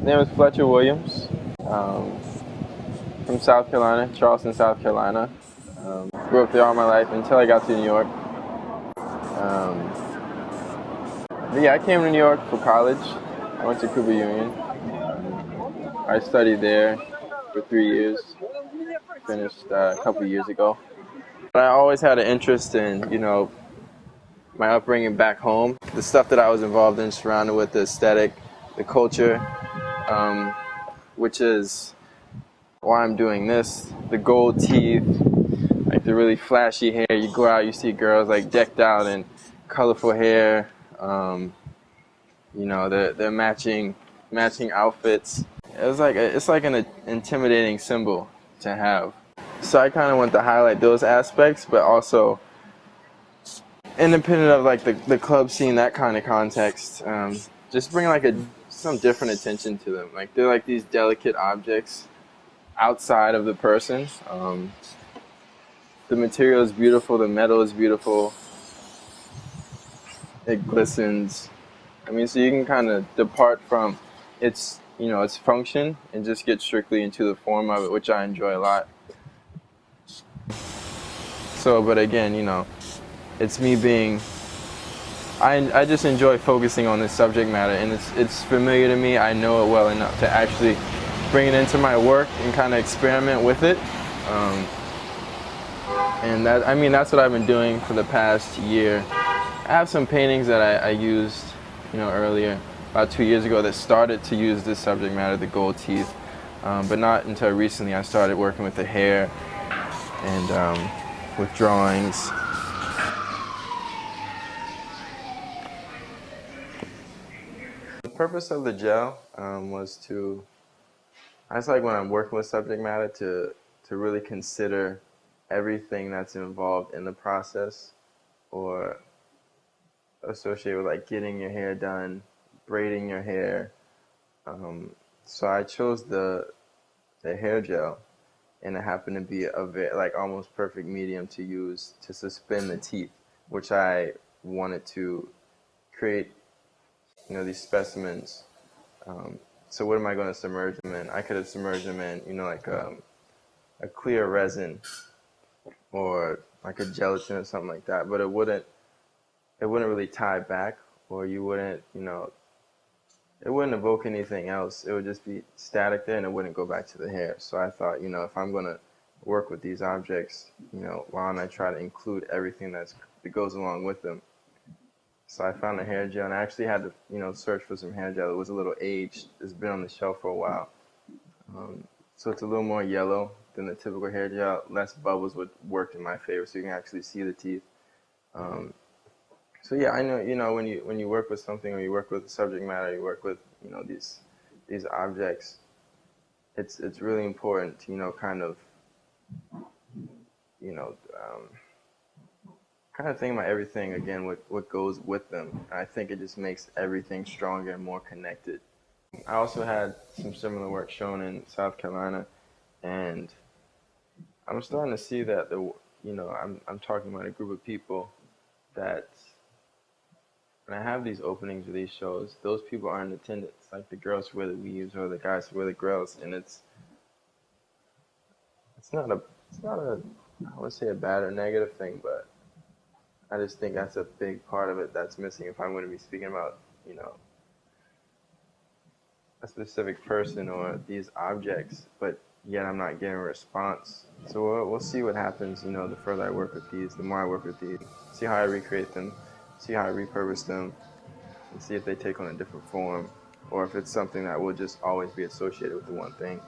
name is Fletcher Williams. Um, from South Carolina, Charleston, South Carolina. Grew up there all my life until I got to New York. Um, but yeah, I came to New York for college. I went to Cooper Union. I studied there for 3 years. Finished a couple years ago. But I always had an interest in, my upbringing back home. The stuff that I was involved in, surrounded with the aesthetic, the culture, um, which is why I'm doing this. The gold teeth, like the really flashy hair. You go out, you see girls like decked out in colorful hair. They're matching outfits. It's like an intimidating symbol to have. So I kind of want to highlight those aspects, but also independent of like the club scene, that kind of context. Just bring like some different attention to them. Like they're like these delicate objects outside of the person. The material is beautiful. The metal is beautiful. It glistens. I mean, so you can kind of depart from its function and just get strictly into the form of it, which I enjoy a lot. So, but again, it's me being. I just enjoy focusing on this subject matter, and it's familiar to me. I know it well enough to actually bring it into my work and kind of experiment with it. And that's what I've been doing for the past year. I have some paintings that I used, earlier, about 2 years ago, that started to use this subject matter, the gold teeth. But not until recently I started working with the hair and with drawings. The purpose of the gel was I just like when I'm working with subject matter to really consider everything that's involved in the process or associated with like getting your hair done, braiding your hair. So I chose the hair gel, and it happened to be like almost perfect medium to use to suspend the teeth, which I wanted to create, these specimens. So what am I going to submerge them in? I could have submerged them in, like a clear resin or like a gelatin or something like that, but it wouldn't really tie back, or you wouldn't, it wouldn't evoke anything else. It would just be static there, and it wouldn't go back to the hair. So I thought, if I'm going to work with these objects, why don't I try to include everything that goes along with them? So I found a hair gel, and I actually had to, search for some hair gel. It was a little aged. It's been on the shelf for a while. So it's a little more yellow than the typical hair gel. Less bubbles would work in my favor, so you can actually see the teeth. So yeah, I know, when you work with something, or you work with subject matter, you work with, these objects, it's really important to, kind of, you know, um, kind of think about everything again, what goes with them. I think it just makes everything stronger and more connected. I also had some similar work shown in South Carolina, and I'm starting to see that I'm talking about a group of people that when I have these openings or these shows, those people are in attendance. Like the girls who wear the weaves or the guys who wear the grills, and it's not a I would say a bad or negative thing, but I just think that's a big part of it that's missing if I'm going to be speaking about a specific person or these objects, but yet I'm not getting a response. So we'll see what happens. The further I work with these, the more I work with these, see how I recreate them, see how I repurpose them, and see if they take on a different form, or if it's something that will just always be associated with the one thing.